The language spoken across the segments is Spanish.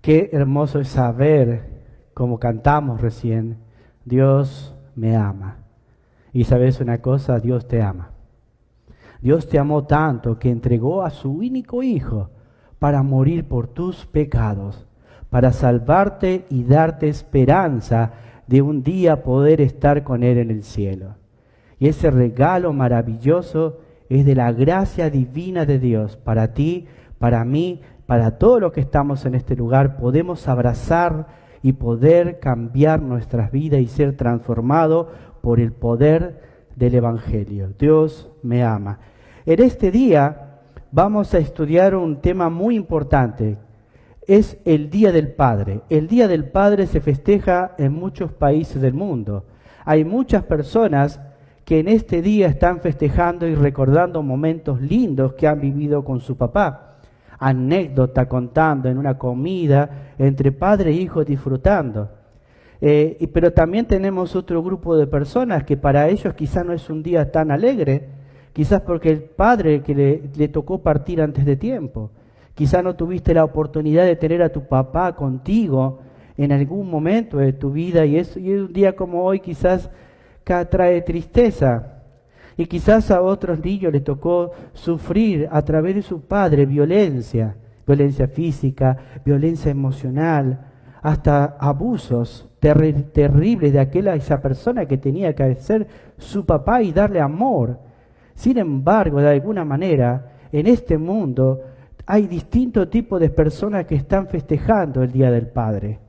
Qué hermoso es saber, como cantamos recién, Dios me ama. Y sabes una cosa, Dios te ama. Dios te amó tanto que entregó a su único Hijo para morir por tus pecados, para salvarte y darte esperanza de un día poder estar con Él en el cielo. Y ese regalo maravilloso es de la gracia divina de Dios para ti, para mí, para todos los que estamos en este lugar. Podemos abrazar y poder cambiar nuestras vidas y ser transformados por el poder del Evangelio. Dios me ama. En este día vamos a estudiar un tema muy importante. Es el Día del Padre. El Día del Padre se festeja en muchos países del mundo. Hay muchas personas que en este día están festejando y recordando momentos lindos que han vivido con su papá. Anécdota contando en una comida entre padre e hijo disfrutando. Pero también tenemos otro grupo de personas que para ellos quizás no es un día tan alegre, quizás porque el padre que le tocó partir antes de tiempo. Quizás no tuviste la oportunidad de tener a tu papá contigo en algún momento de tu vida y un día como hoy quizás trae tristeza. Y quizás a otros niños les tocó sufrir a través de su padre violencia física, violencia emocional, hasta abusos terribles de esa persona que tenía que ser su papá y darle amor. Sin embargo, de alguna manera, en este mundo hay distintos tipos de personas que están festejando el Día del Padre.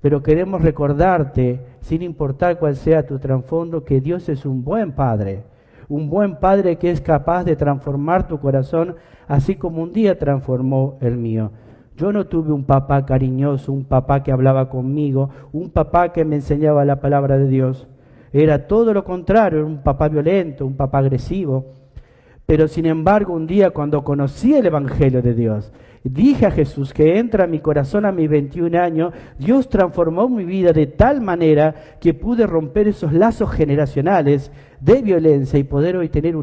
Pero queremos recordarte, sin importar cuál sea tu trasfondo, que Dios es un buen Padre. Un buen Padre que es capaz de transformar tu corazón, así como un día transformó el mío. Yo no tuve un papá cariñoso, un papá que hablaba conmigo, un papá que me enseñaba la palabra de Dios. Era todo lo contrario, era un papá violento, un papá agresivo. Pero sin embargo, un día cuando conocí el Evangelio de Dios, dije a Jesús que entra a mi corazón a mis 21 años, Dios transformó mi vida de tal manera que pude romper esos lazos generacionales de violencia y poder hoy tener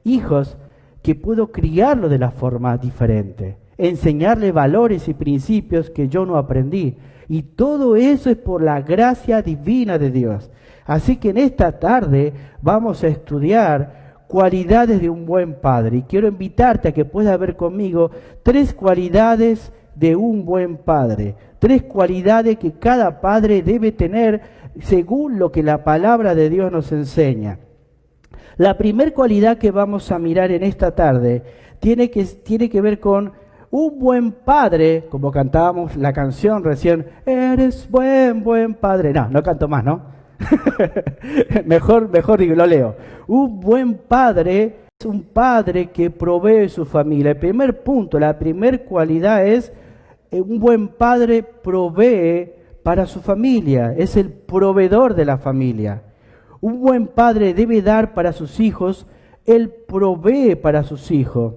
hijos que puedo criarlo de la forma diferente, enseñarle valores y principios que yo no aprendí. Y todo eso es por la gracia divina de Dios. Así que en esta tarde vamos a estudiar cualidades de un buen padre. Y quiero invitarte a que puedas ver conmigo 3 cualidades de un buen padre. 3 cualidades que cada padre debe tener según lo que la palabra de Dios nos enseña. La primera cualidad que vamos a mirar en esta tarde tiene que ver con un buen padre, como cantábamos la canción recién, eres buen padre. No canto más, ¿no? mejor digo, lo leo. Un buen padre es un padre que provee su familia. El primer punto, la primera cualidad es un buen padre provee para su familia, es el proveedor de la familia. Un buen padre debe dar para sus hijos, él provee para sus hijos.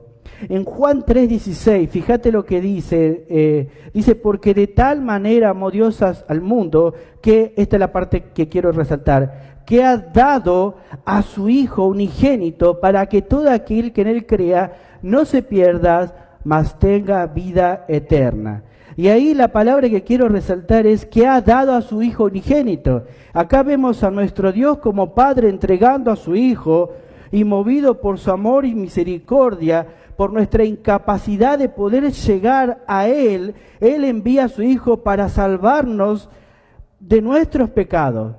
En Juan 3:16, fíjate lo que dice, dice, porque de tal manera amó Dios al mundo, que esta es la parte que quiero resaltar, que ha dado a su Hijo unigénito para que todo aquel que en Él crea no se pierda, mas tenga vida eterna. Y ahí la palabra que quiero resaltar es que ha dado a su Hijo unigénito. Acá vemos a nuestro Dios como Padre entregando a su Hijo y movido por su amor y misericordia, por nuestra incapacidad de poder llegar a Él, Él envía a su Hijo para salvarnos de nuestros pecados,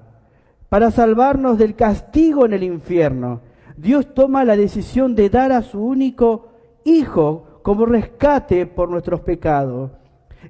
para salvarnos del castigo en el infierno. Dios toma la decisión de dar a su único Hijo como rescate por nuestros pecados.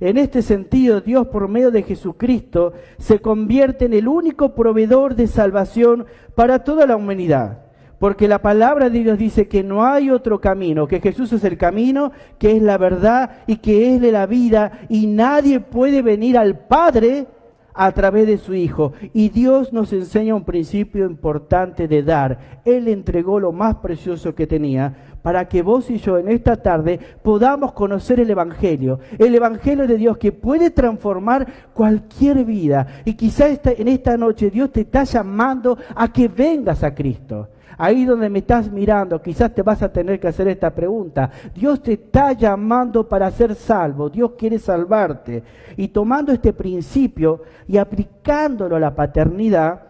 En este sentido, Dios por medio de Jesucristo se convierte en el único proveedor de salvación para toda la humanidad. Porque la palabra de Dios dice que no hay otro camino, que Jesús es el camino, que es la verdad y que es de la vida, y nadie puede venir al Padre a través de su Hijo. Y Dios nos enseña un principio importante de dar. Él entregó lo más precioso que tenía para que vos y yo en esta tarde podamos conocer el Evangelio de Dios que puede transformar cualquier vida. Y quizá en esta noche Dios te está llamando a que vengas a Cristo, Ahí donde me estás mirando, quizás te vas a tener que hacer esta pregunta. Dios te está llamando para ser salvo. Dios quiere salvarte. Y tomando este principio y aplicándolo a la paternidad,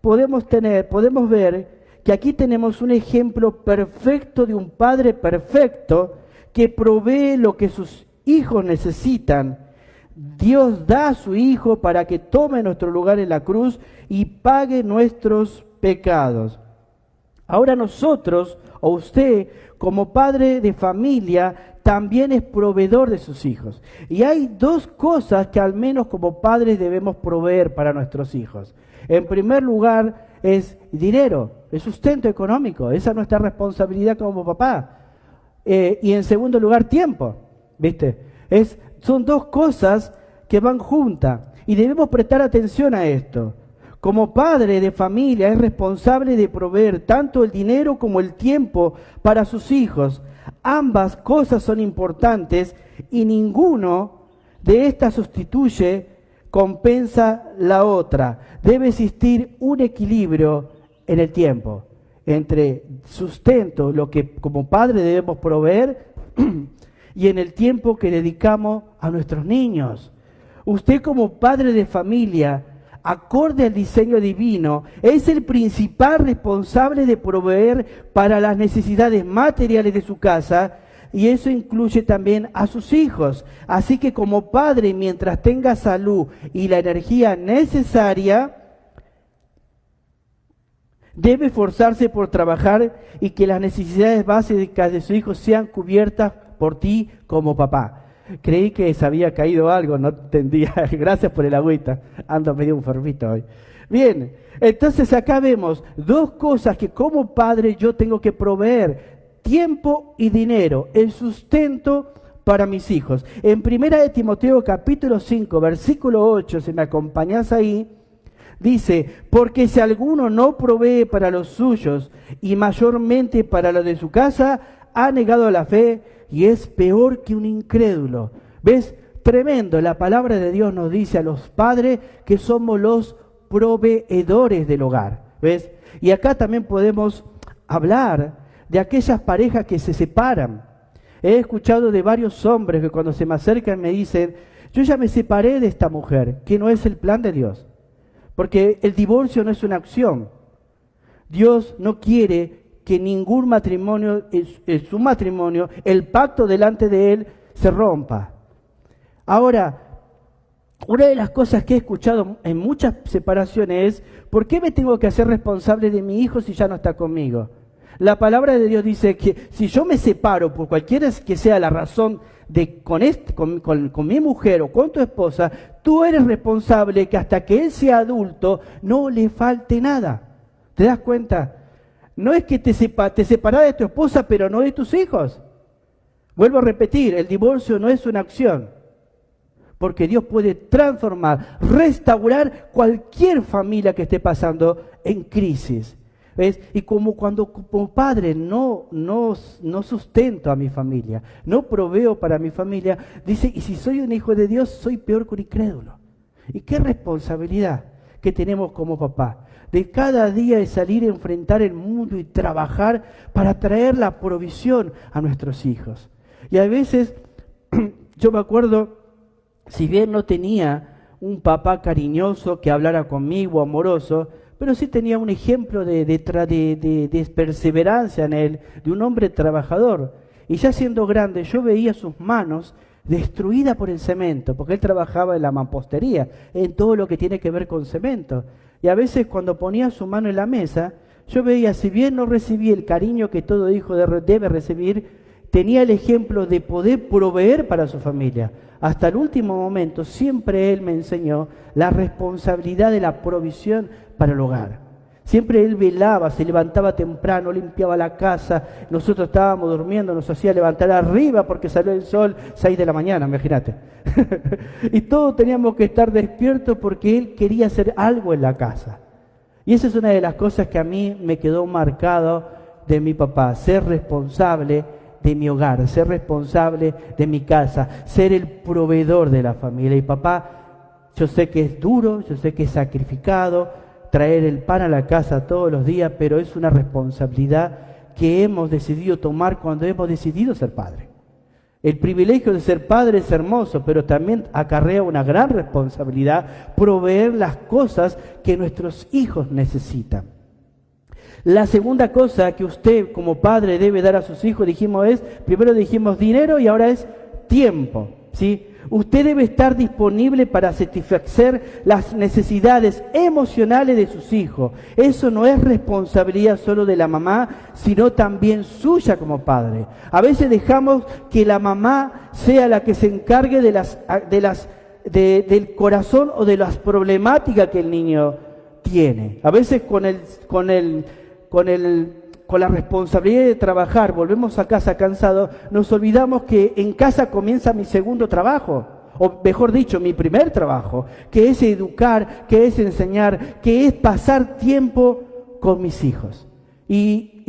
podemos ver que aquí tenemos un ejemplo perfecto de un padre perfecto que provee lo que sus hijos necesitan. Dios da a su Hijo para que tome nuestro lugar en la cruz y pague nuestros pecados. Ahora nosotros, o usted, como padre de familia, también es proveedor de sus hijos. Y hay dos cosas que al menos como padres debemos proveer para nuestros hijos. En primer lugar es dinero, es sustento económico, esa es nuestra responsabilidad como papá. Y en segundo lugar tiempo, ¿viste? Son dos cosas que van juntas y debemos prestar atención a esto. Como padre de familia es responsable de proveer tanto el dinero como el tiempo para sus hijos. Ambas cosas son importantes y ninguno de estas compensa la otra. Debe existir un equilibrio en el tiempo entre sustento, lo que como padre debemos proveer, y en el tiempo que dedicamos a nuestros niños. Usted como padre de familia, acorde al diseño divino, es el principal responsable de proveer para las necesidades materiales de su casa, y eso incluye también a sus hijos. Así que como padre, mientras tenga salud y la energía necesaria, debe esforzarse por trabajar y que las necesidades básicas de sus hijos sean cubiertas por ti como papá. Creí que se había caído algo, no entendía. Gracias por el agüita. Ando medio enfermito hoy. Bien, entonces acá vemos dos cosas que como padre yo tengo que proveer: tiempo y dinero, el sustento para mis hijos. En 1 de Timoteo capítulo 5, versículo 8, si me acompañas ahí, dice: porque si alguno no provee para los suyos y mayormente para los de su casa, ha negado la fe y es peor que un incrédulo. ¿Ves? Tremendo. La palabra de Dios nos dice a los padres que somos los proveedores del hogar. ¿Ves? Y acá también podemos hablar de aquellas parejas que se separan. He escuchado de varios hombres que cuando se me acercan me dicen: yo ya me separé de esta mujer, que no es el plan de Dios. Porque el divorcio no es una opción. Dios no quiere que ningún matrimonio, su matrimonio, el pacto delante de Él, se rompa. Ahora, una de las cosas que he escuchado en muchas separaciones es: ¿por qué me tengo que hacer responsable de mi hijo si ya no está conmigo? La palabra de Dios dice que si yo me separo por cualquiera que sea la razón con mi mujer o con tu esposa, tú eres responsable que hasta que él sea adulto no le falte nada. ¿Te das cuenta? No es que te separás de tu esposa, pero no de tus hijos. Vuelvo a repetir, el divorcio no es una acción, porque Dios puede transformar, restaurar cualquier familia que esté pasando en crisis. ¿Ves? Y como padre no sustento a mi familia, no proveo para mi familia, dice: y si soy un hijo de Dios, soy peor que un incrédulo. ¿Y qué responsabilidad que tenemos como papá? De cada día de salir a enfrentar el mundo y trabajar para traer la provisión a nuestros hijos. Y a veces, yo me acuerdo, si bien no tenía un papá cariñoso que hablara conmigo, amoroso, pero sí tenía un ejemplo de perseverancia en él, de un hombre trabajador. Y ya siendo grande, yo veía sus manos destruidas por el cemento, porque él trabajaba en la mampostería, en todo lo que tiene que ver con cemento. Y a veces cuando ponía su mano en la mesa, yo veía, si bien no recibí el cariño que todo hijo debe recibir, tenía el ejemplo de poder proveer para su familia. Hasta el último momento siempre él me enseñó la responsabilidad de la provisión para el hogar. Siempre él velaba, se levantaba temprano, limpiaba la casa. Nosotros estábamos durmiendo, nos hacía levantar arriba porque salió el sol 6 de la mañana, imagínate. Y todos teníamos que estar despiertos porque él quería hacer algo en la casa. Y esa es una de las cosas que a mí me quedó marcado de mi papá: ser responsable de mi hogar, ser responsable de mi casa, ser el proveedor de la familia. Y papá, yo sé que es duro, yo sé que es sacrificado, traer el pan a la casa todos los días, pero es una responsabilidad que hemos decidido tomar cuando hemos decidido ser padre. El privilegio de ser padre es hermoso, pero también acarrea una gran responsabilidad proveer las cosas que nuestros hijos necesitan. La segunda cosa que usted como padre debe dar a sus hijos, primero dijimos dinero y ahora es tiempo, ¿sí? Usted debe estar disponible para satisfacer las necesidades emocionales de sus hijos. Eso no es responsabilidad solo de la mamá, sino también suya como padre. A veces dejamos que la mamá sea la que se encargue del corazón o de las problemáticas que el niño tiene. A veces con la responsabilidad de trabajar, volvemos a casa cansados, nos olvidamos que en casa comienza mi segundo trabajo, o mejor dicho, mi primer trabajo, que es educar, que es enseñar, que es pasar tiempo con mis hijos. Y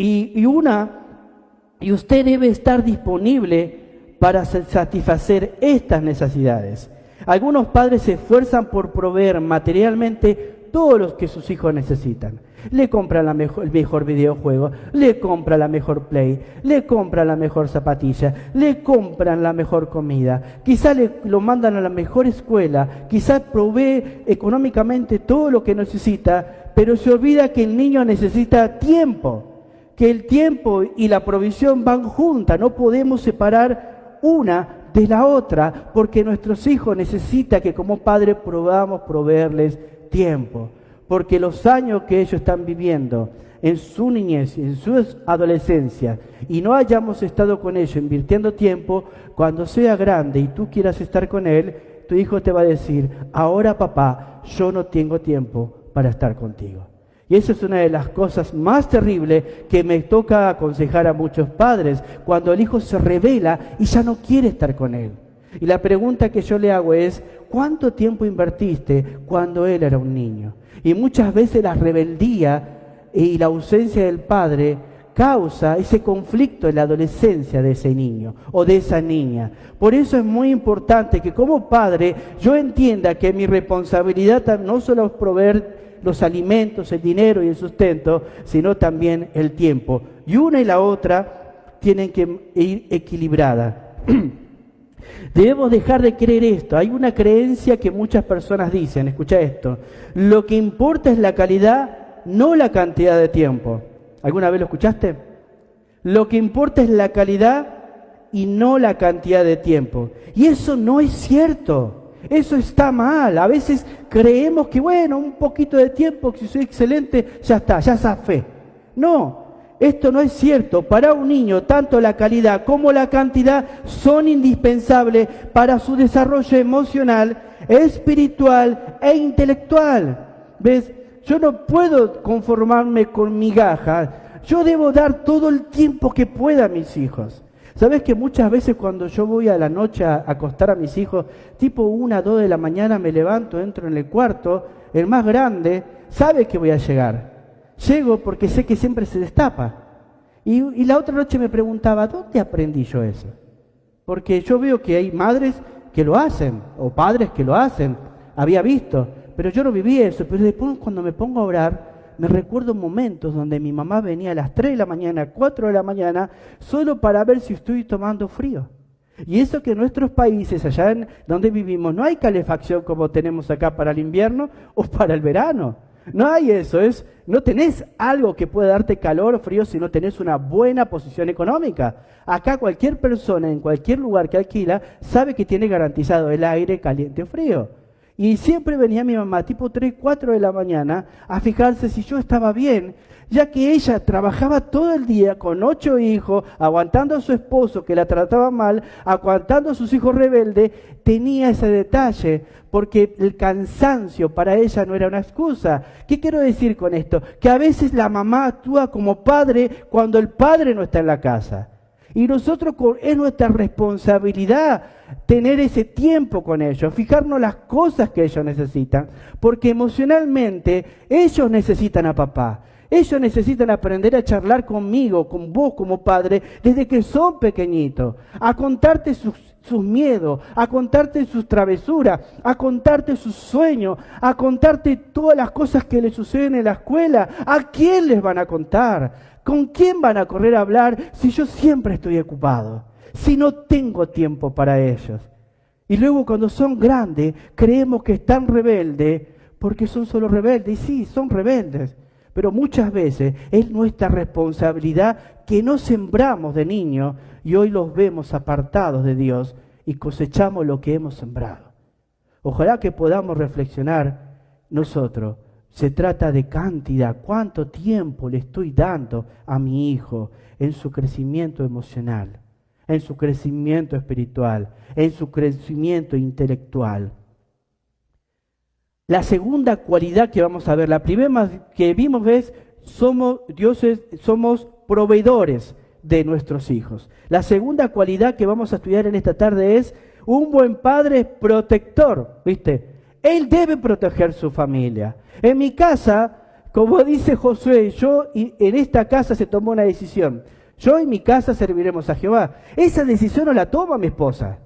usted debe estar disponible para satisfacer estas necesidades. Algunos padres se esfuerzan por proveer materialmente todo lo que sus hijos necesitan. Le compra el mejor videojuego, le compra la mejor Play, le compra la mejor zapatilla, le compran la mejor comida, quizá lo mandan a la mejor escuela, quizá provee económicamente todo lo que necesita, pero se olvida que el niño necesita tiempo, que el tiempo y la provisión van juntas, no podemos separar una de la otra, porque nuestros hijos necesitan que como padres podamos proveerles tiempo. Porque los años que ellos están viviendo en su niñez, en su adolescencia, y no hayamos estado con ellos invirtiendo tiempo, cuando sea grande y tú quieras estar con él, tu hijo te va a decir, ahora papá, yo no tengo tiempo para estar contigo. Y esa es una de las cosas más terribles que me toca aconsejar a muchos padres, cuando el hijo se rebela y ya no quiere estar con él. Y la pregunta que yo le hago es, ¿cuánto tiempo invertiste cuando él era un niño? Y muchas veces la rebeldía y la ausencia del padre causa ese conflicto en la adolescencia de ese niño o de esa niña. Por eso es muy importante que como padre yo entienda que mi responsabilidad no solo es proveer los alimentos, el dinero y el sustento, sino también el tiempo. Y una y la otra tienen que ir equilibradas. Debemos dejar de creer esto. Hay una creencia que muchas personas dicen, escucha esto, lo que importa es la calidad, no la cantidad de tiempo. ¿Alguna vez lo escuchaste? Lo que importa es la calidad y no la cantidad de tiempo. Y eso no es cierto. Eso está mal. A veces creemos que, bueno, un poquito de tiempo, si soy excelente, ya está, ya zafé. No. Esto no es cierto. Para un niño, tanto la calidad como la cantidad son indispensables para su desarrollo emocional, espiritual e intelectual. ¿Ves? Yo no puedo conformarme con migajas. Yo debo dar todo el tiempo que pueda a mis hijos. ¿Sabes que muchas veces cuando yo voy a la noche a acostar a mis hijos, tipo 1, 2 de la mañana me levanto, entro en el cuarto, el más grande sabe que voy a llegar? Llego porque sé que siempre se destapa. Y la otra noche me preguntaba, ¿dónde aprendí yo eso? Porque yo veo que hay madres que lo hacen, o padres que lo hacen, había visto, pero yo no viví eso. Pero después cuando me pongo a orar, me recuerdo momentos donde mi mamá venía a las 3 de la mañana, 4 de la mañana, solo para ver si estoy tomando frío. Y eso que en nuestros países, allá en donde vivimos, no hay calefacción como tenemos acá para el invierno o para el verano. No hay eso, no tenés algo que pueda darte calor o frío si no tenés una buena posición económica. Acá cualquier persona en cualquier lugar que alquila sabe que tiene garantizado el aire caliente o frío. Y siempre venía mi mamá tipo 3, 4 de la mañana a fijarse si yo estaba bien, ya que ella trabajaba todo el día con 8 hijos, aguantando a su esposo que la trataba mal, aguantando a sus hijos rebeldes, tenía ese detalle, porque el cansancio para ella no era una excusa. ¿Qué quiero decir con esto? Que a veces la mamá actúa como padre cuando el padre no está en la casa. Y nosotros es nuestra responsabilidad tener ese tiempo con ellos, fijarnos las cosas que ellos necesitan, porque emocionalmente ellos necesitan a papá. Ellos necesitan aprender a charlar conmigo, con vos como padre, desde que son pequeñitos, a contarte sus miedos, a contarte sus travesuras, a contarte sus sueños, a contarte todas las cosas que les suceden en la escuela. ¿A quién les van a contar? ¿Con quién van a correr a hablar si yo siempre estoy ocupado? Si no tengo tiempo para ellos. Y luego cuando son grandes, creemos que están rebeldes porque son solo rebeldes. Y sí, son rebeldes. Pero muchas veces es nuestra responsabilidad que no sembramos de niños y hoy los vemos apartados de Dios y cosechamos lo que hemos sembrado. Ojalá que podamos reflexionar nosotros. Se trata de cantidad. ¿Cuánto tiempo le estoy dando a mi hijo en su crecimiento emocional, en su crecimiento espiritual, en su crecimiento intelectual? La segunda cualidad que vamos a ver, la primera que vimos es, somos proveedores de nuestros hijos. La segunda cualidad que vamos a estudiar en esta tarde es, un buen padre es protector, ¿viste? Él debe proteger su familia. En mi casa, como dice Josué, en esta casa se tomó una decisión. Yo en mi casa serviremos a Jehová. Esa decisión no la toma mi esposa.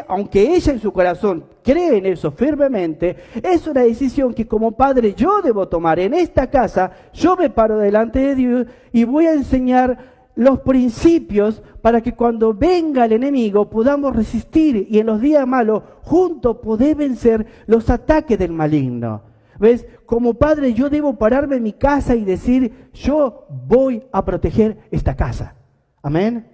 Aunque ella en su corazón cree en eso firmemente, es una decisión que como padre yo debo tomar. En esta casa yo me paro delante de Dios y voy a enseñar los principios para que cuando venga el enemigo podamos resistir y en los días malos juntos poder vencer los ataques del maligno. ¿Ves? Como padre yo debo pararme en mi casa y decir, yo voy a proteger esta casa. Amén.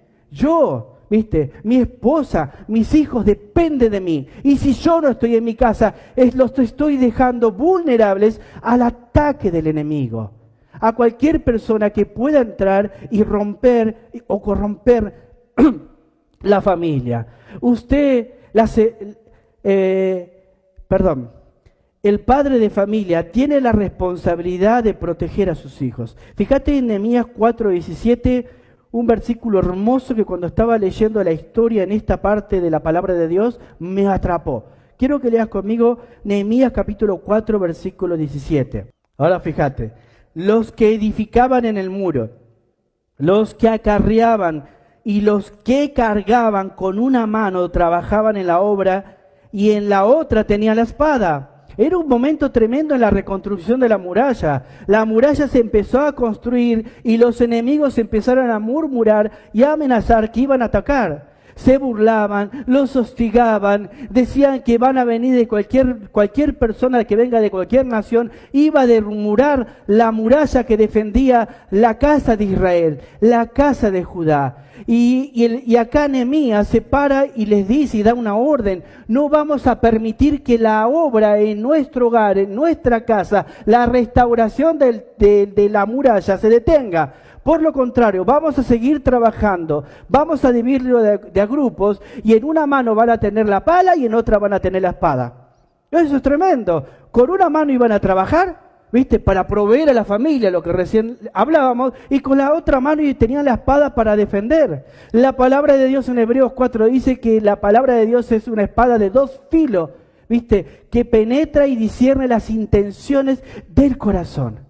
¿Viste? Mi esposa, mis hijos dependen de mí. Y si yo no estoy en mi casa, los estoy dejando vulnerables al ataque del enemigo. A cualquier persona que pueda entrar y romper o corromper la familia. El padre de familia tiene la responsabilidad de proteger a sus hijos. Fíjate en Nehemías 4:17, un versículo hermoso que cuando estaba leyendo la historia en esta parte de la palabra de Dios me atrapó. Quiero que leas conmigo Nehemías capítulo 4, versículo 17. Ahora fíjate, los que edificaban en el muro, los que acarreaban y los que cargaban con una mano trabajaban en la obra y en la otra tenían la espada. Era un momento tremendo en la reconstrucción de la muralla. La muralla se empezó a construir y los enemigos empezaron a murmurar y a amenazar que iban a atacar. Se burlaban, los hostigaban, decían que van a venir de cualquier persona que venga de cualquier nación, iba a derrumbar la muralla que defendía la casa de Israel, la casa de Judá. Y acá Nehemías se para y les dice y da una orden: no vamos a permitir que la obra en nuestro hogar, en nuestra casa, la restauración de la muralla se detenga. Por lo contrario, vamos a seguir trabajando, vamos a dividirlo de a grupos y en una mano van a tener la pala y en otra van a tener la espada. Eso es tremendo. Con una mano iban a trabajar, ¿viste? Para proveer a la familia, lo que recién hablábamos, y con la otra mano tenían la espada para defender. La palabra de Dios en Hebreos 4 dice que la palabra de Dios es una espada de dos filos, ¿viste? Que penetra y discierne las intenciones del corazón.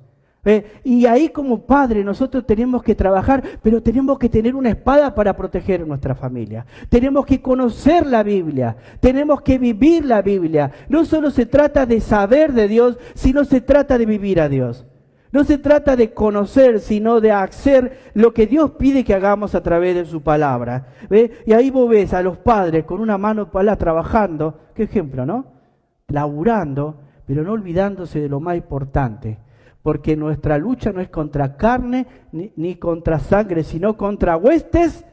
Y ahí como padre nosotros tenemos que trabajar, pero tenemos que tener una espada para proteger a nuestra familia. Tenemos que conocer la Biblia, tenemos que vivir la Biblia. No solo se trata de saber de Dios, sino se trata de vivir a Dios. No se trata de conocer, sino de hacer lo que Dios pide que hagamos a través de su palabra. Y ahí vos ves a los padres con una mano para trabajando, qué ejemplo, ¿no? Laburando, pero no olvidándose de lo más importante. Porque nuestra lucha no es contra carne ni contra sangre, sino contra huestes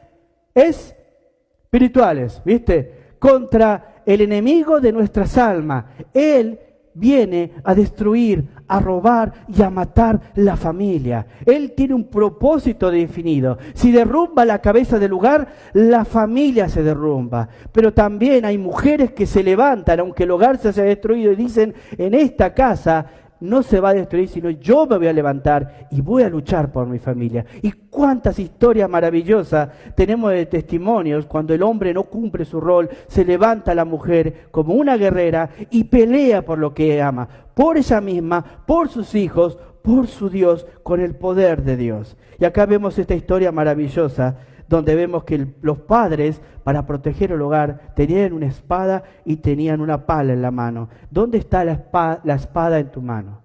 espirituales, ¿viste? Contra el enemigo de nuestras almas. Él viene a destruir, a robar y a matar la familia. Él tiene un propósito definido. Si derrumba la cabeza del lugar, la familia se derrumba. Pero también hay mujeres que se levantan, aunque el hogar se haya destruido, y dicen: en esta casa no se va a destruir, sino yo me voy a levantar y voy a luchar por mi familia. Y cuántas historias maravillosas tenemos de testimonios cuando el hombre no cumple su rol, se levanta la mujer como una guerrera y pelea por lo que ama, por ella misma, por sus hijos, por su Dios con el poder de Dios. Y acá vemos esta historia maravillosa donde vemos que los padres, para proteger el hogar, tenían una espada y tenían una pala en la mano. ¿Dónde está la espada en tu mano?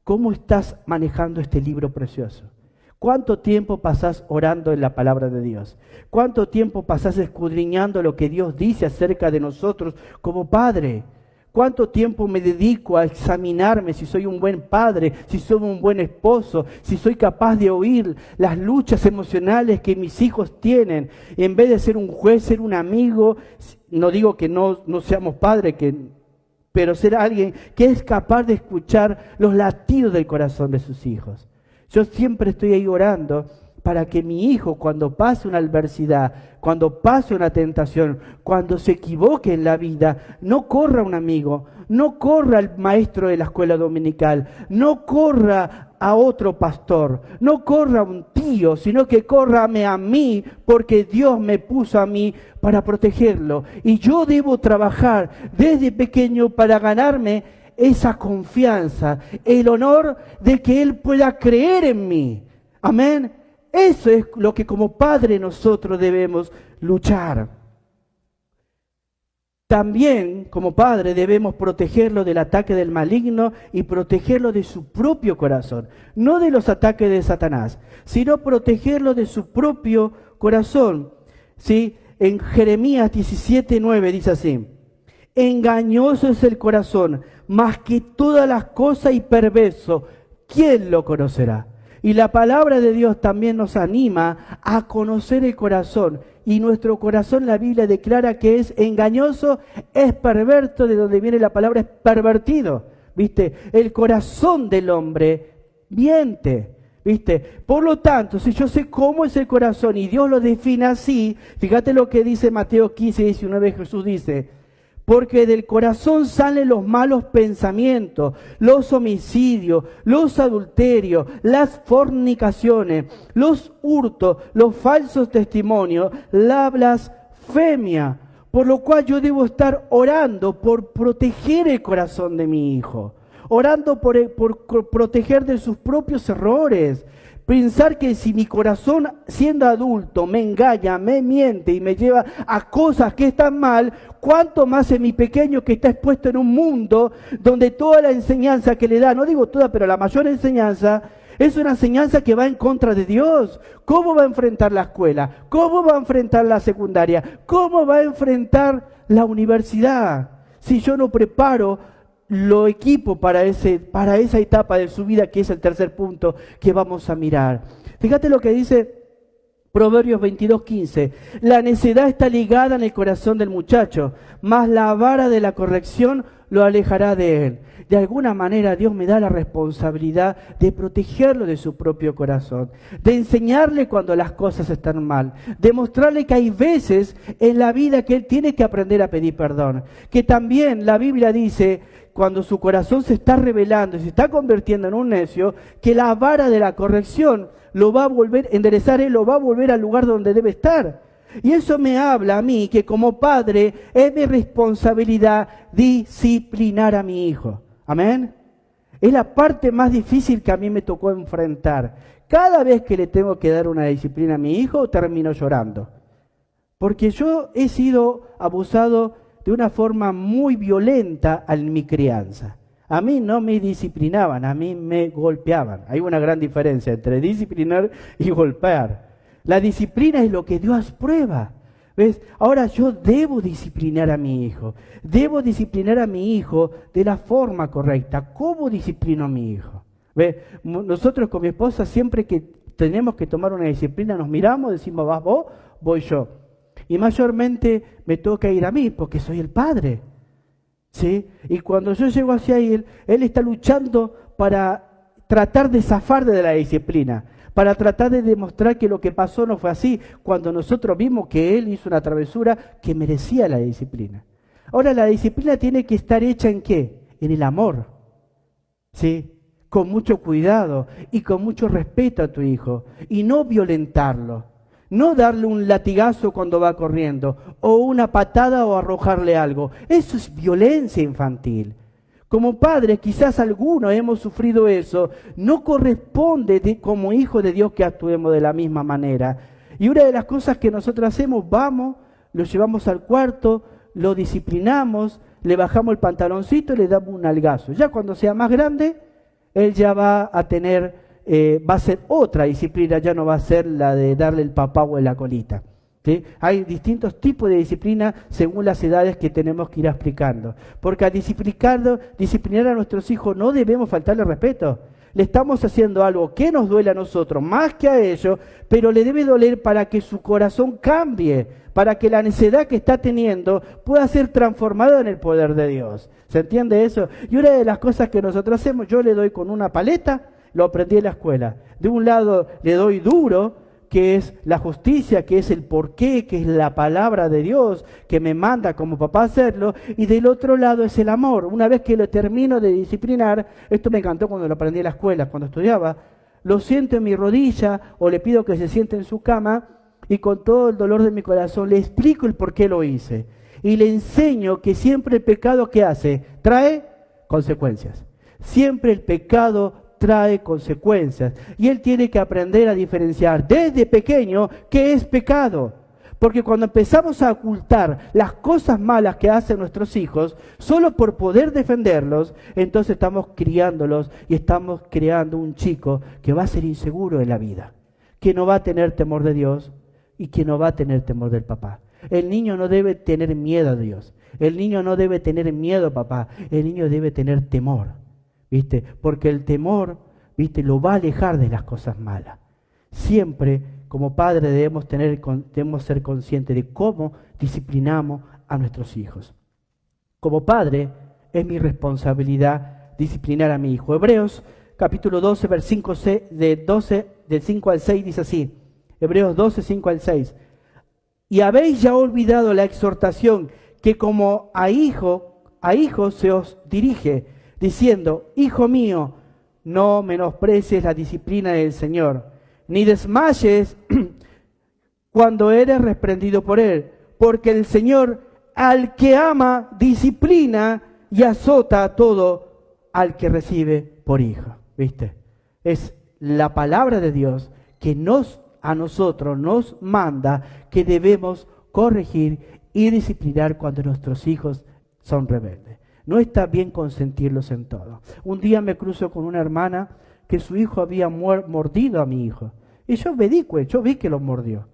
¿Cómo estás manejando este libro precioso? ¿Cuánto tiempo pasás orando en la palabra de Dios? ¿Cuánto tiempo pasás escudriñando lo que Dios dice acerca de nosotros como padre? ¿Cuánto tiempo me dedico a examinarme si soy un buen padre, si soy un buen esposo, si soy capaz de oír las luchas emocionales que mis hijos tienen? En vez de ser un juez, ser un amigo, no digo que no seamos padres, pero ser alguien que es capaz de escuchar los latidos del corazón de sus hijos. Yo siempre estoy ahí orando para que mi hijo, cuando pase una adversidad, cuando pase una tentación, cuando se equivoque en la vida, no corra a un amigo, no corra al maestro de la escuela dominical, no corra a otro pastor, no corra a un tío, sino que córrame a mí, porque Dios me puso a mí para protegerlo. Y yo debo trabajar desde pequeño para ganarme esa confianza, el honor de que Él pueda creer en mí. Amén. Eso es lo que como padre nosotros debemos luchar. También como padre debemos protegerlo del ataque del maligno y protegerlo de su propio corazón. No de los ataques de Satanás, sino protegerlo de su propio corazón. ¿Sí? En Jeremías 17:9 dice así: engañoso es el corazón, más que todas las cosas, y perverso, ¿quién lo conocerá? Y la palabra de Dios también nos anima a conocer el corazón. Y nuestro corazón, la Biblia declara que es engañoso, es perverso, de donde viene la palabra es pervertido. ¿Viste? El corazón del hombre miente. ¿Viste? Por lo tanto, si yo sé cómo es el corazón y Dios lo define así, fíjate lo que dice Mateo 15:19, Jesús dice: porque del corazón salen los malos pensamientos, los homicidios, los adulterios, las fornicaciones, los hurtos, los falsos testimonios, la blasfemia. Por lo cual yo debo estar orando por proteger el corazón de mi hijo, orando por proteger de sus propios errores. Pensar que si mi corazón, siendo adulto, me engaña, me miente y me lleva a cosas que están mal, cuánto más en mi pequeño que está expuesto en un mundo donde toda la enseñanza que le da, no digo toda, pero la mayor enseñanza, es una enseñanza que va en contra de Dios. ¿Cómo va a enfrentar la escuela? ¿Cómo va a enfrentar la secundaria? ¿Cómo va a enfrentar la universidad? Si yo no preparo lo equipo para esa etapa de su vida, que es el tercer punto que vamos a mirar. Fíjate lo que dice Proverbios 22:15. La necedad está ligada en el corazón del muchacho, mas la vara de la corrección lo alejará de él. De alguna manera Dios me da la responsabilidad de protegerlo de su propio corazón, de enseñarle cuando las cosas están mal, de mostrarle que hay veces en la vida que él tiene que aprender a pedir perdón. Que también la Biblia dice, cuando su corazón se está rebelando y se está convirtiendo en un necio, que la vara de la corrección lo va a volver a enderezar, él lo va a volver al lugar donde debe estar. Y eso me habla a mí que como padre es mi responsabilidad disciplinar a mi hijo. Amén. Es la parte más difícil que a mí me tocó enfrentar. Cada vez que le tengo que dar una disciplina a mi hijo, termino llorando. Porque yo he sido abusado de una forma muy violenta en mi crianza. A mí no me disciplinaban, a mí me golpeaban. Hay una gran diferencia entre disciplinar y golpear. La disciplina es lo que Dios prueba. ¿Ves? Ahora yo debo disciplinar a mi hijo. Debo disciplinar a mi hijo de la forma correcta. ¿Cómo disciplino a mi hijo? ¿Ves? Nosotros con mi esposa, siempre que tenemos que tomar una disciplina, nos miramos, decimos, vas vos, voy yo. Y mayormente me toca ir a mí, porque soy el padre. ¿Sí? Y cuando yo llego hacia él está luchando para tratar de zafar de la disciplina, para tratar de demostrar que lo que pasó no fue así, cuando nosotros vimos que él hizo una travesura que merecía la disciplina. Ahora, la disciplina tiene que estar hecha ¿en qué? En el amor. ¿Sí? Con mucho cuidado y con mucho respeto a tu hijo, y no violentarlo. No darle un latigazo cuando va corriendo, o una patada o arrojarle algo. Eso es violencia infantil. Como padres, quizás algunos hemos sufrido eso. No corresponde como hijos de Dios que actuemos de la misma manera. Y una de las cosas que nosotros hacemos, vamos, lo llevamos al cuarto, lo disciplinamos, le bajamos el pantaloncito y le damos un nalgazo. Ya cuando sea más grande, él ya va a tener, va a ser otra disciplina, ya no va a ser la de darle el papá en la colita. ¿Sí? Hay distintos tipos de disciplina según las edades que tenemos que ir explicando. Porque al disciplinar a nuestros hijos no debemos faltarle respeto. Le estamos haciendo algo que nos duele a nosotros más que a ellos, pero le debe doler para que su corazón cambie, para que la necedad que está teniendo pueda ser transformada en el poder de Dios. ¿Se entiende eso? Y una de las cosas que nosotros hacemos, yo le doy con una paleta, lo aprendí en la escuela. De un lado le doy duro, que es la justicia, que es el porqué, que es la palabra de Dios, que me manda como papá a hacerlo, y del otro lado es el amor. Una vez que lo termino de disciplinar, esto me encantó cuando lo aprendí en la escuela, cuando estudiaba, lo siento en mi rodilla o le pido que se siente en su cama y con todo el dolor de mi corazón le explico el por qué lo hice. Y le enseño que siempre el pecado que hace trae consecuencias. Siempre el pecado trae consecuencias. Y él tiene que aprender a diferenciar desde pequeño qué es pecado. Porque cuando empezamos a ocultar las cosas malas que hacen nuestros hijos, solo por poder defenderlos, entonces estamos criándolos y estamos creando un chico que va a ser inseguro en la vida, que no va a tener temor de Dios y que no va a tener temor del papá. El niño no debe tener miedo a Dios. El niño no debe tener miedo a papá. El niño debe tener temor. ¿Viste? Porque el temor, ¿viste?, lo va a alejar de las cosas malas. Siempre, como padre, debemos ser conscientes de cómo disciplinamos a nuestros hijos. Como padre, es mi responsabilidad disciplinar a mi hijo. Hebreos, capítulo 12, versículo del 5 al 6, dice así. Hebreos 12, 5 al 6. Y habéis ya olvidado la exhortación que como a hijos se os dirige, diciendo, hijo mío, no menosprecies la disciplina del Señor, ni desmayes cuando eres reprendido por Él, porque el Señor al que ama disciplina y azota a todo al que recibe por hijo. ¿Viste? Es la palabra de Dios que a nosotros nos manda que debemos corregir y disciplinar cuando nuestros hijos son rebeldes. No está bien consentirlos en todo. Un día me cruzo con una hermana que su hijo había mordido a mi hijo. Y yo vi que lo mordió.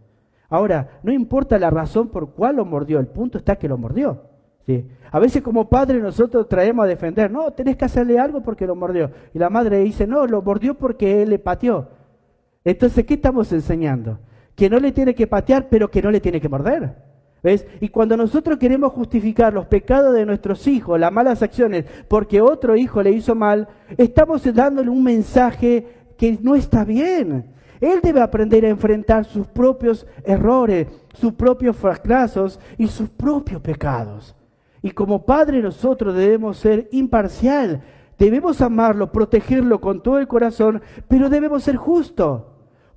Ahora, no importa la razón por cuál lo mordió, el punto está que lo mordió. ¿Sí? A veces como padre nosotros traemos a defender, no, tenés que hacerle algo porque lo mordió. Y la madre dice, no, lo mordió porque él le pateó. Entonces, ¿qué estamos enseñando? Que no le tiene que patear, pero que no le tiene que morder. ¿Ves? Y cuando nosotros queremos justificar los pecados de nuestros hijos, las malas acciones, porque otro hijo le hizo mal, estamos dándole un mensaje que no está bien. Él debe aprender a enfrentar sus propios errores, sus propios fracasos y sus propios pecados. Y como padre nosotros debemos ser imparcial, debemos amarlo, protegerlo con todo el corazón, pero debemos ser justos.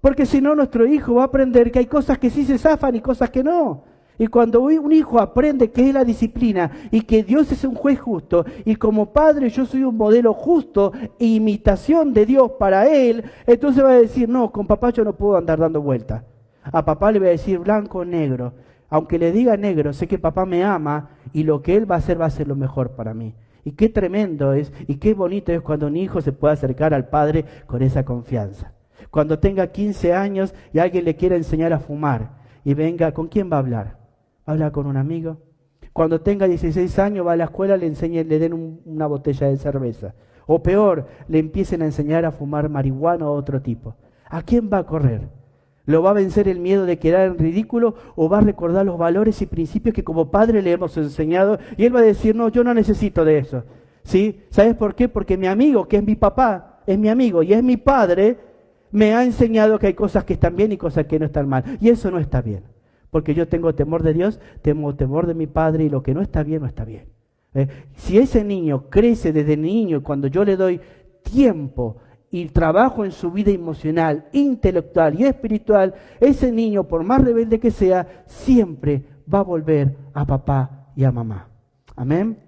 Porque si no, nuestro hijo va a aprender que hay cosas que sí se zafan y cosas que no. Y cuando un hijo aprende qué es la disciplina y que Dios es un juez justo, y como padre yo soy un modelo justo e imitación de Dios para él, entonces va a decir, no, con papá yo no puedo andar dando vueltas. A papá le voy a decir blanco o negro. Aunque le diga negro, sé que papá me ama y lo que él va a hacer lo mejor para mí. Y qué tremendo es y qué bonito es cuando un hijo se puede acercar al padre con esa confianza. Cuando tenga 15 años y alguien le quiera enseñar a fumar y venga, ¿con quién va a hablar? Habla con un amigo. Cuando tenga 16 años va a la escuela, le den una botella de cerveza. O peor, le empiecen a enseñar a fumar marihuana o otro tipo. ¿A quién va a correr? ¿Lo va a vencer el miedo de quedar en ridículo o va a recordar los valores y principios que como padre le hemos enseñado? Y él va a decir, no, yo no necesito de eso. ¿Sí? ¿Sabes por qué? Porque mi amigo, que es mi papá, es mi amigo y es mi padre, me ha enseñado que hay cosas que están bien y cosas que no están mal. Y eso no está bien. Porque yo tengo temor de Dios, tengo temor de mi padre y lo que no está bien, no está bien. Si ese niño crece desde niño, cuando yo le doy tiempo y trabajo en su vida emocional, intelectual y espiritual, ese niño, por más rebelde que sea, siempre va a volver a papá y a mamá. Amén.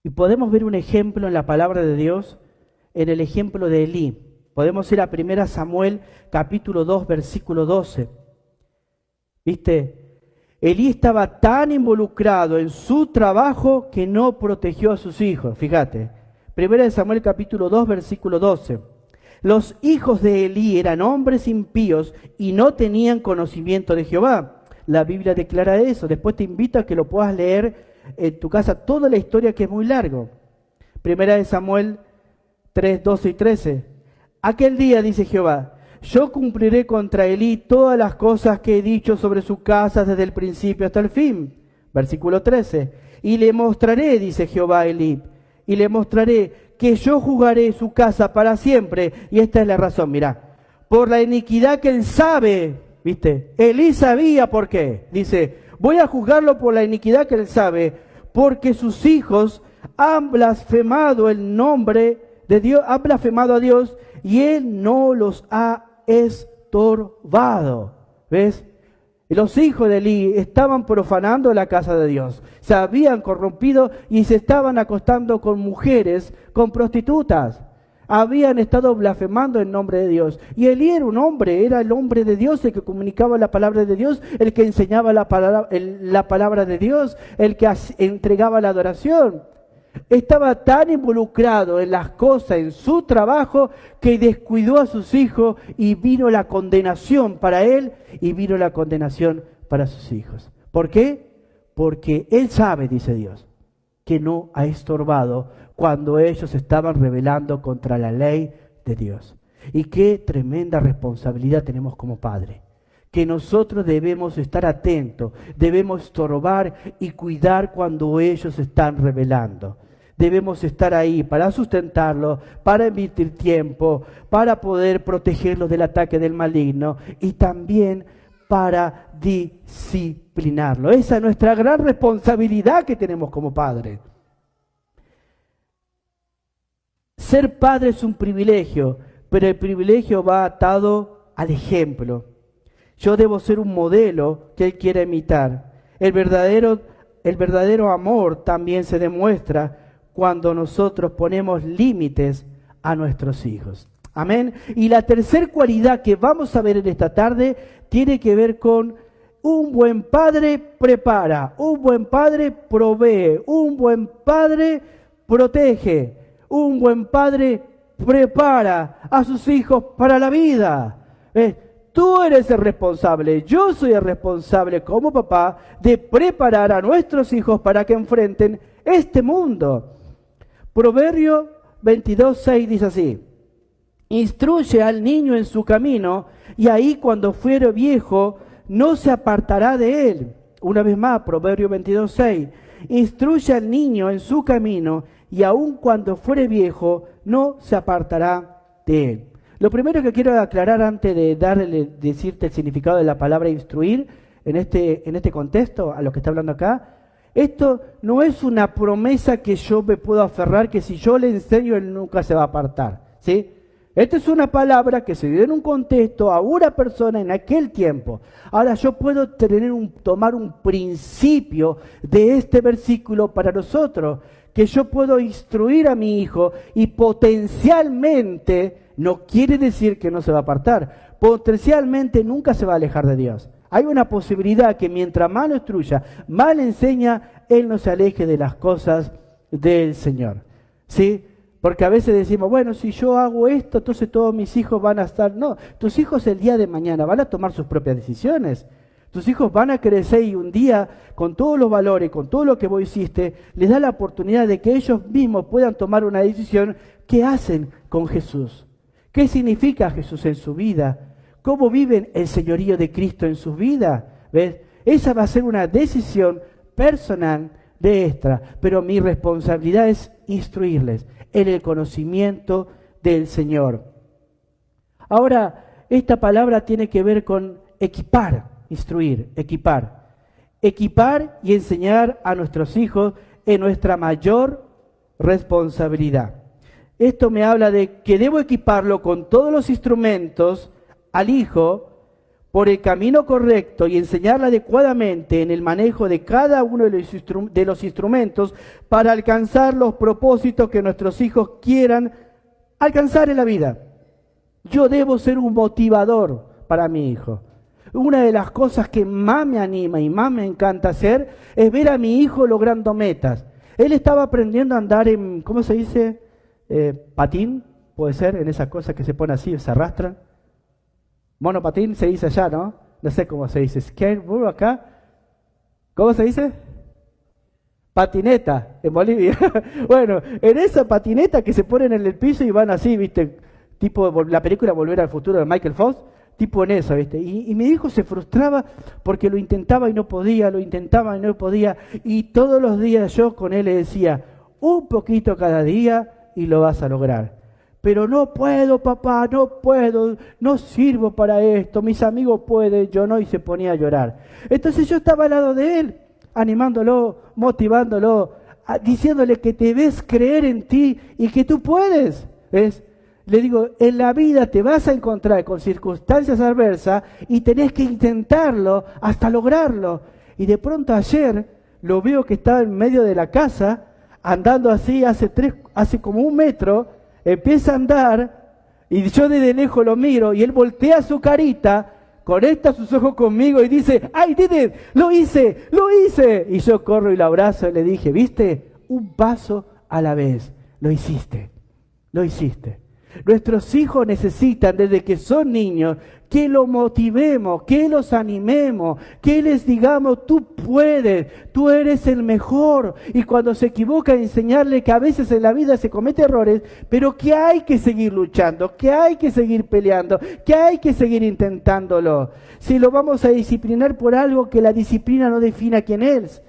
Y podemos ver un ejemplo en la palabra de Dios, en el ejemplo de Elí. Podemos ir a 1 Samuel capítulo 2, versículo 12. ¿Viste? Elí estaba tan involucrado en su trabajo que no protegió a sus hijos. Fíjate, 1 Samuel capítulo 2, versículo 12. Los hijos de Elí eran hombres impíos y no tenían conocimiento de Jehová. La Biblia declara eso. Después te invito a que lo puedas leer en tu casa, toda la historia, que es muy largo. 1 Samuel 3, 12 y 13. Aquel día, dice Jehová, yo cumpliré contra Elí todas las cosas que he dicho sobre su casa desde el principio hasta el fin. Versículo 13. Y le mostraré, dice Jehová a Elí, y le mostraré que yo juzgaré su casa para siempre. Y esta es la razón, mirá, por la iniquidad que él sabe. ¿Viste? Elí sabía por qué. Dice, voy a juzgarlo por la iniquidad que él sabe, porque sus hijos han blasfemado el nombre de Dios, han blasfemado a Dios, y él no los ha estorbado. ¿Ves? Los hijos de Elí estaban profanando la casa de Dios, se habían corrompido y se estaban acostando con mujeres, con prostitutas. Habían estado blasfemando en nombre de Dios. Y Elí era un hombre, era el hombre de Dios, el que comunicaba la palabra de Dios, el que enseñaba la palabra de Dios, el que entregaba la adoración. Estaba tan involucrado en las cosas, en su trabajo, que descuidó a sus hijos y vino la condenación para él y vino la condenación para sus hijos. ¿Por qué? Porque él sabe, dice Dios, que no ha estorbado cuando ellos estaban rebelando contra la ley de Dios. Y qué tremenda responsabilidad tenemos como padre, que nosotros debemos estar atentos, debemos estorbar y cuidar cuando ellos están rebelando. Debemos estar ahí para sustentarlos, para invertir tiempo, para poder protegerlos del ataque del maligno y también para disciplinarlo. Esa es nuestra gran responsabilidad que tenemos como padres. Ser padre es un privilegio, pero el privilegio va atado al ejemplo. Yo debo ser un modelo que él quiera imitar. El verdadero amor también se demuestra cuando nosotros ponemos límites a nuestros hijos. Amén. Y la tercera cualidad que vamos a ver en esta tarde tiene que ver con un buen padre prepara, un buen padre provee, un buen padre protege, un buen padre prepara a sus hijos para la vida. Tú eres el responsable, yo soy el responsable como papá de preparar a nuestros hijos para que enfrenten este mundo. Proverbio 22:6 dice así: instruye al niño en su camino, y ahí cuando fuere viejo no se apartará de él. Una vez más, Proverbio 22:6. Instruye al niño en su camino, y aun cuando fuere viejo no se apartará de él. Lo primero que quiero aclarar antes de decirte el significado de la palabra instruir en este contexto, a lo que está hablando acá, esto no es una promesa que yo me puedo aferrar, que si yo le enseño él nunca se va a apartar, ¿sí? Esta es una palabra que se dio en un contexto a una persona en aquel tiempo. Ahora yo puedo tomar un principio de este versículo para nosotros, que yo puedo instruir a mi hijo y potencialmente, no quiere decir que no se va a apartar, potencialmente nunca se va a alejar de Dios. Hay una posibilidad que mientras más lo instruya, más le enseña, él no se aleje de las cosas del Señor. ¿Sí? Porque a veces decimos, bueno, si yo hago esto, entonces todos mis hijos van a estar... No, tus hijos el día de mañana van a tomar sus propias decisiones. Tus hijos van a crecer y un día, con todos los valores, con todo lo que vos hiciste, les da la oportunidad de que ellos mismos puedan tomar una decisión. ¿Qué hacen con Jesús? ¿Qué significa Jesús en su vida? ¿Cómo viven el señorío de Cristo en sus vidas? ¿Ves? Esa va a ser una decisión personal de esta, pero mi responsabilidad es instruirles en el conocimiento del Señor. Ahora, esta palabra tiene que ver con equipar, instruir, equipar. Equipar y enseñar a nuestros hijos en nuestra mayor responsabilidad. Esto me habla de que debo equiparlo con todos los instrumentos al hijo, por el camino correcto y enseñarla adecuadamente en el manejo de cada uno de los instrumentos para alcanzar los propósitos que nuestros hijos quieran alcanzar en la vida. Yo debo ser un motivador para mi hijo. Una de las cosas que más me anima y más me encanta hacer es ver a mi hijo logrando metas. Él estaba aprendiendo a andar en, ¿cómo se dice? Patín, puede ser, en esas cosas que se ponen así, se arrastran. Monopatín se dice allá, ¿no? No sé cómo se dice. Skateboard acá. ¿Cómo se dice? Patineta, en Bolivia. Bueno, en esa patineta que se ponen en el piso y van así, ¿viste? Tipo la película Volver al Futuro de Michael Fox. Tipo en eso, ¿viste? Y mi hijo se frustraba porque lo intentaba y no podía, lo intentaba y no podía. Y todos los días yo con él le decía, un poquito cada día y lo vas a lograr. Pero no puedo, papá, no puedo, no sirvo para esto, mis amigos pueden, yo no, y se ponía a llorar. Entonces yo estaba al lado de él, animándolo, motivándolo, diciéndole que debes creer en ti y que tú puedes, ¿ves? Le digo, en la vida te vas a encontrar con circunstancias adversas y tenés que intentarlo hasta lograrlo. Y de pronto ayer lo veo que estaba en medio de la casa, andando así, hace como 1 metro, empieza a andar y yo desde lejos lo miro y él voltea su carita, conecta sus ojos conmigo y dice, ¡ay, did it! ¡Lo hice! ¡Lo hice! Y yo corro y lo abrazo y le dije, ¿viste? Un paso a la vez. Lo hiciste. Lo hiciste. Nuestros hijos necesitan, desde que son niños, que los motivemos, que los animemos, que les digamos, tú puedes, tú eres el mejor. Y cuando se equivoca, enseñarle que a veces en la vida se cometen errores, pero que hay que seguir luchando, que hay que seguir peleando, que hay que seguir intentándolo. Si lo vamos a disciplinar por algo, que la disciplina no defina quién es,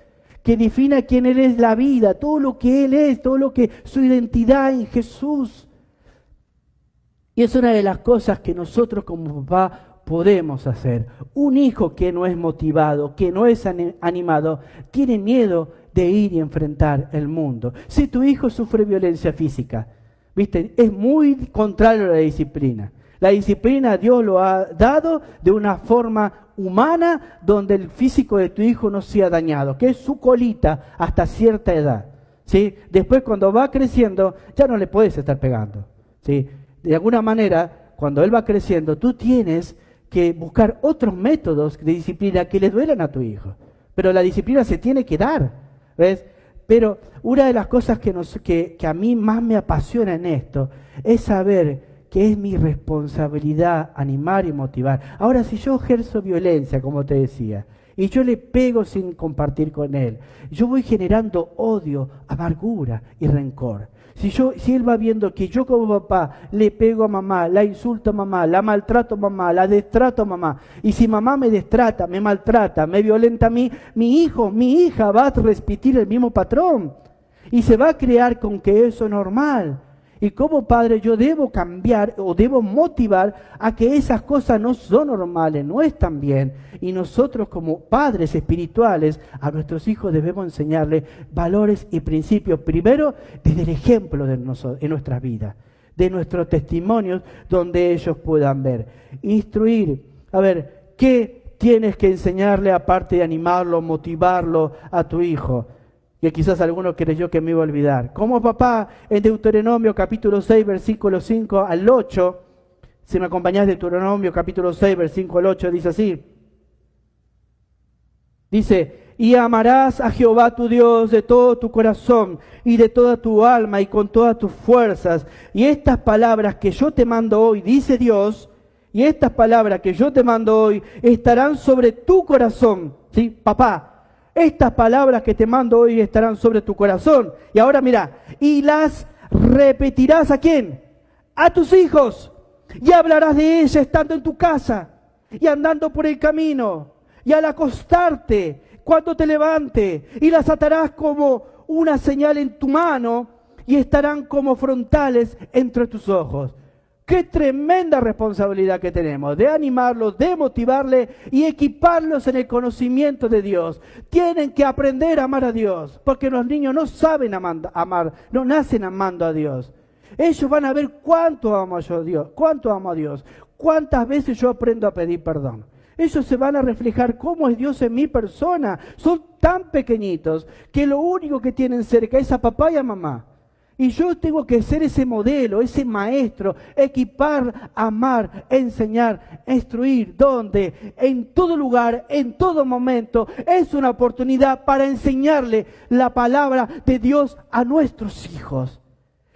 que defina quién Él es la vida, todo lo que Él es, todo lo que su identidad en Jesús. Y es una de las cosas que nosotros como papá podemos hacer. Un hijo que no es motivado, que no es animado, tiene miedo de ir y enfrentar el mundo. Si tu hijo sufre violencia física, ¿viste? Es muy contrario a la disciplina. La disciplina Dios lo ha dado de una forma humana donde el físico de tu hijo no sea dañado, que es su colita hasta cierta edad, ¿sí? Después cuando va creciendo ya no le puedes estar pegando, ¿sí? De alguna manera, cuando él va creciendo, tú tienes que buscar otros métodos de disciplina que le duelan a tu hijo. Pero la disciplina se tiene que dar, ¿ves? Pero una de las cosas que a mí más me apasiona en esto es saber que es mi responsabilidad animar y motivar. Ahora, si yo ejerzo violencia, como te decía, y yo le pego sin compartir con él, yo voy generando odio, amargura y rencor. Si él va viendo que yo como papá le pego a mamá, la insulto a mamá, la maltrato a mamá, la destrato a mamá, y si mamá me destrata, me maltrata, me violenta a mí, mi hijo, mi hija va a repetir el mismo patrón y se va a crear con que eso es normal. Y como padre yo debo cambiar o debo motivar a que esas cosas no son normales, no están bien. Y nosotros como padres espirituales a nuestros hijos debemos enseñarles valores y principios. Primero desde el ejemplo de en nuestras vidas, de nuestros testimonios donde ellos puedan ver. Instruir, a ver, ¿qué tienes que enseñarle aparte de animarlo, motivarlo a tu hijo? Que quizás alguno creyó que me iba a olvidar. Como papá, en Deuteronomio capítulo 6, versículo 5 al 8, si me acompañás, Deuteronomio capítulo 6, versículo al 8, dice así. Dice, y amarás a Jehová tu Dios de todo tu corazón y de toda tu alma y con todas tus fuerzas. Y estas palabras que yo te mando hoy, dice Dios, y estas palabras que yo te mando hoy estarán sobre tu corazón. ¿Sí, papá? Estas palabras que te mando hoy estarán sobre tu corazón. Y ahora mira, y las repetirás ¿a quién? A tus hijos. Y hablarás de ellas estando en tu casa y andando por el camino y al acostarte, cuando te levante. Y las atarás como una señal en tu mano y estarán como frontales entre tus ojos. Qué tremenda responsabilidad que tenemos de animarlos, de motivarles y equiparlos en el conocimiento de Dios. Tienen que aprender a amar a Dios, porque los niños no saben amar, no nacen amando a Dios. Ellos van a ver cuánto amo yo a Dios, cuánto amo a Dios, cuántas veces yo aprendo a pedir perdón. Ellos se van a reflejar cómo es Dios en mi persona. Son tan pequeñitos que lo único que tienen cerca es a papá y a mamá. Y yo tengo que ser ese modelo, ese maestro, equipar, amar, enseñar, instruir. ¿Dónde? En todo lugar, en todo momento. Es una oportunidad para enseñarle la palabra de Dios a nuestros hijos.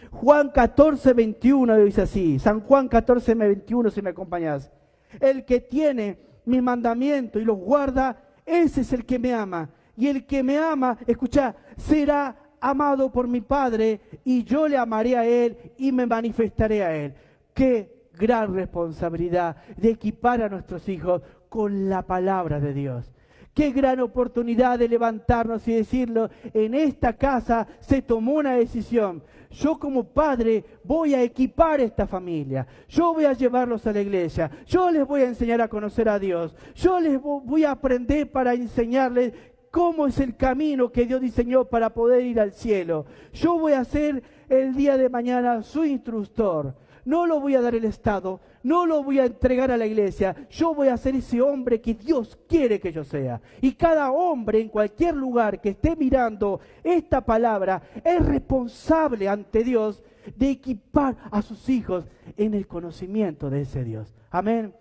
Juan 14, 21 dice así. San Juan 14, 21, si me acompañas. El que tiene mi mandamiento y los guarda, ese es el que me ama. Y el que me ama, escucha, será amado por mi Padre, y yo le amaré a Él y me manifestaré a Él. Qué gran responsabilidad de equipar a nuestros hijos con la palabra de Dios. Qué gran oportunidad de levantarnos y decirlo. En esta casa se tomó una decisión. Yo como padre voy a equipar esta familia. Yo voy a llevarlos a la iglesia. Yo les voy a enseñar a conocer a Dios. Yo les voy a aprender para enseñarles cómo es el camino que Dios diseñó para poder ir al cielo. Yo voy a ser el día de mañana su instructor. No lo voy a dar el Estado, no lo voy a entregar a la iglesia. Yo voy a ser ese hombre que Dios quiere que yo sea. Y cada hombre en cualquier lugar que esté mirando esta palabra es responsable ante Dios de equipar a sus hijos en el conocimiento de ese Dios. Amén.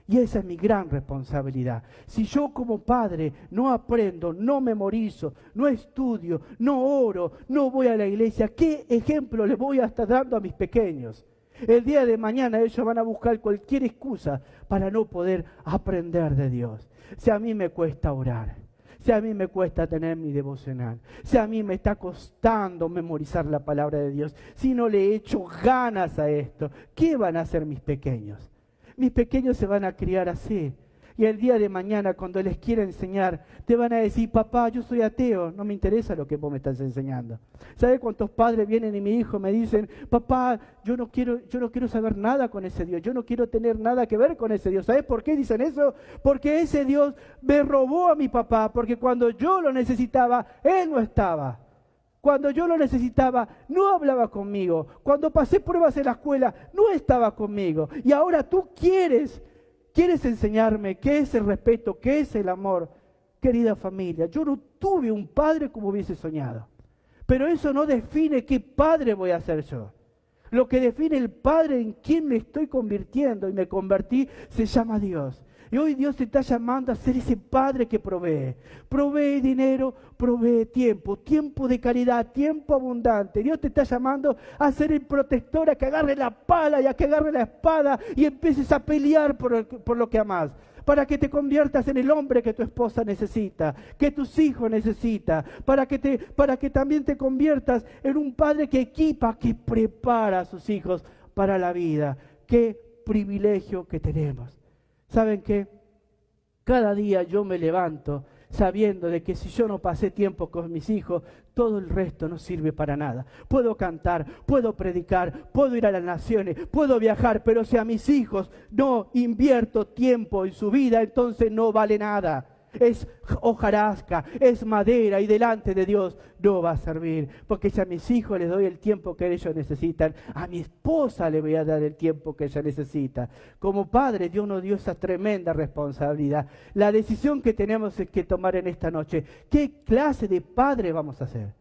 Y esa es mi gran responsabilidad. Si yo como padre no aprendo, no memorizo, no estudio, no oro, no voy a la iglesia, ¿qué ejemplo le voy a estar dando a mis pequeños? El día de mañana ellos van a buscar cualquier excusa para no poder aprender de Dios. Si a mí me cuesta orar, si a mí me cuesta tener mi devocional, si a mí me está costando memorizar la palabra de Dios, si no le echo ganas a esto, ¿qué van a hacer mis pequeños? Mis pequeños se van a criar así. Y el día de mañana, cuando les quiera enseñar, te van a decir: papá, yo soy ateo, no me interesa lo que vos me estás enseñando. ¿Sabes cuántos padres vienen y mi hijo me dicen: papá, yo no quiero saber nada con ese Dios, yo no quiero tener nada que ver con ese Dios? ¿Sabes por qué dicen eso? Porque ese Dios me robó a mi papá, porque cuando yo lo necesitaba, Él no estaba. Cuando yo lo necesitaba, no hablaba conmigo. Cuando pasé pruebas en la escuela, no estaba conmigo. Y ahora tú quieres enseñarme qué es el respeto, qué es el amor. Querida familia, yo no tuve un padre como hubiese soñado. Pero eso no define qué padre voy a ser yo. Lo que define el padre en quien me estoy convirtiendo y me convertí se llama Dios. Y hoy Dios te está llamando a ser ese padre que provee. Provee dinero, provee tiempo, tiempo de calidad, tiempo abundante. Dios te está llamando a ser el protector, a que agarre la pala y a que agarre la espada y empieces a pelear por lo que amás. Para que te conviertas en el hombre que tu esposa necesita, que tus hijos necesitan, para que también te conviertas en un padre que equipa, que prepara a sus hijos para la vida. Qué privilegio que tenemos. ¿Saben qué? Cada día yo me levanto sabiendo de que si yo no pasé tiempo con mis hijos, todo el resto no sirve para nada. Puedo cantar, puedo predicar, puedo ir a las naciones, puedo viajar, pero si a mis hijos no invierto tiempo en su vida, entonces no vale nada. Es hojarasca, es madera y delante de Dios no va a servir. Porque si a mis hijos les doy el tiempo que ellos necesitan, a mi esposa le voy a dar el tiempo que ella necesita. Como padre, Dios nos dio esa tremenda responsabilidad. La decisión que tenemos que tomar en esta noche: ¿qué clase de padre vamos a ser?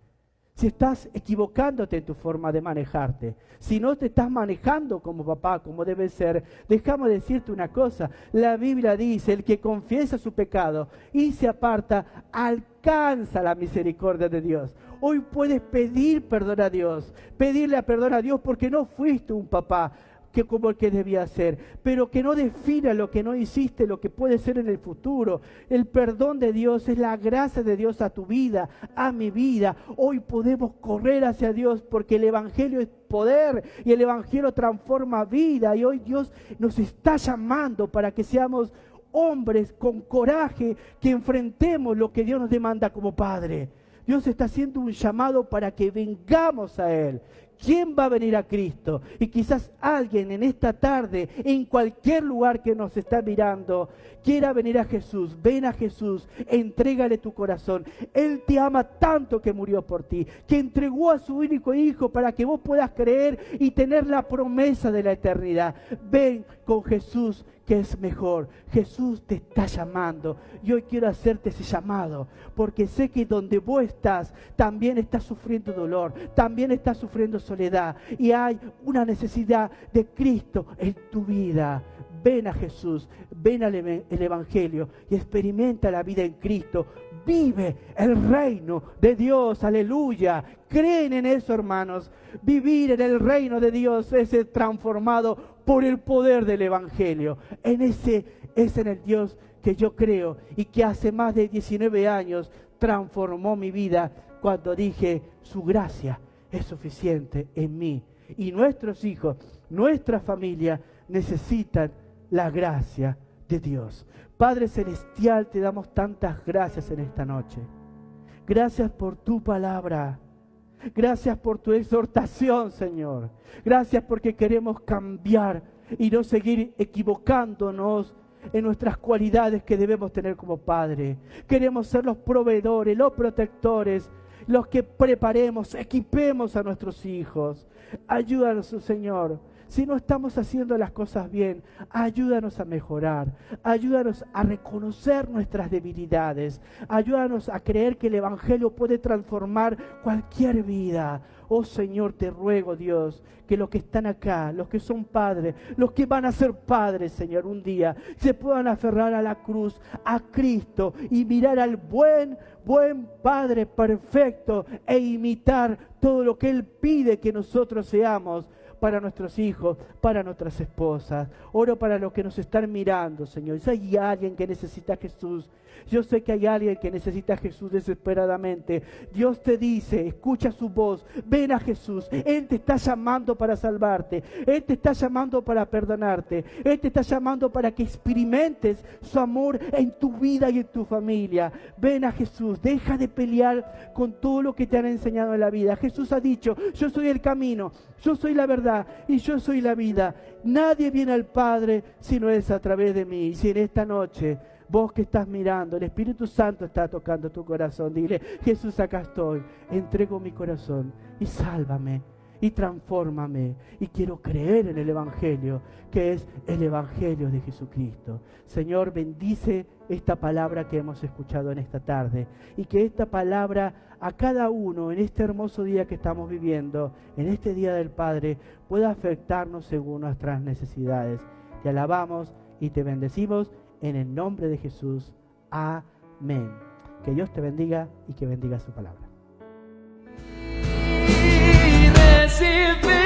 Si estás equivocándote en tu forma de manejarte, si no te estás manejando como papá, como debe ser, déjame decirte una cosa. La Biblia dice: el que confiesa su pecado y se aparta, alcanza la misericordia de Dios. Hoy puedes pedir perdón a Dios, pedirle perdón a Dios porque no fuiste un papá que como el que debía ser, pero que no defina lo que no hiciste, lo que puede ser en el futuro. El perdón de Dios es la gracia de Dios a tu vida, a mi vida. Hoy podemos correr hacia Dios porque el Evangelio es poder y el Evangelio transforma vida, y hoy Dios nos está llamando para que seamos hombres con coraje, que enfrentemos lo que Dios nos demanda como Padre. Dios está haciendo un llamado para que vengamos a Él. ¿Quién va a venir a Cristo? Y quizás alguien en esta tarde, en cualquier lugar que nos está mirando, quiera venir a Jesús. Ven a Jesús, entrégale tu corazón. Él te ama tanto que murió por ti, que entregó a su único Hijo para que vos puedas creer y tener la promesa de la eternidad. Ven con Jesús, que es mejor. Jesús te está llamando y hoy quiero hacerte ese llamado, porque sé que donde vos estás también estás sufriendo dolor, también estás sufriendo soledad y hay una necesidad de Cristo en tu vida. Ven a Jesús, ven al Evangelio y experimenta la vida en Cristo. Vive el reino de Dios, aleluya. Creen en eso, hermanos. Vivir en el reino de Dios es ser transformado por el poder del Evangelio. Es en el Dios que yo creo y que hace más de 19 años transformó mi vida cuando dije, su gracia es suficiente en mí. Y nuestros hijos, nuestra familia necesitan la gracia de Dios. Padre Celestial, te damos tantas gracias en esta noche. Gracias por tu palabra. Gracias por tu exhortación, Señor. Gracias porque queremos cambiar y no seguir equivocándonos en nuestras cualidades que debemos tener como Padre. Queremos ser los proveedores, los protectores, los que preparemos, equipemos a nuestros hijos. Ayúdanos, Señor. Si no estamos haciendo las cosas bien, ayúdanos a mejorar, ayúdanos a reconocer nuestras debilidades, ayúdanos a creer que el Evangelio puede transformar cualquier vida. Oh Señor, te ruego, Dios, que los que están acá, los que son padres, los que van a ser padres, Señor, un día, se puedan aferrar a la cruz, a Cristo, y mirar al buen Padre perfecto e imitar todo lo que Él pide que nosotros seamos para nuestros hijos, para nuestras esposas. Oro para los que nos están mirando, Señor. Si hay alguien que necesita a Jesús, yo sé que hay alguien que necesita a Jesús desesperadamente. Dios te dice, escucha su voz, ven a Jesús. Él te está llamando para salvarte. Él te está llamando para perdonarte. Él te está llamando para que experimentes su amor en tu vida y en tu familia. Ven a Jesús, deja de pelear con todo lo que te han enseñado en la vida. Jesús ha dicho, yo soy el camino, yo soy la verdad y yo soy la vida. Nadie viene al Padre si no es a través de mí. Y si en esta noche vos que estás mirando, el Espíritu Santo está tocando tu corazón, dile, Jesús, acá estoy, entrego mi corazón y sálvame y transfórmame. Y quiero creer en el Evangelio, que es el Evangelio de Jesucristo. Señor, bendice esta palabra que hemos escuchado en esta tarde y que esta palabra a cada uno en este hermoso día que estamos viviendo, en este Día del Padre, pueda afectarnos según nuestras necesidades. Te alabamos y te bendecimos en el nombre de Jesús. Amén. Que Dios te bendiga y que bendiga su palabra. Recibe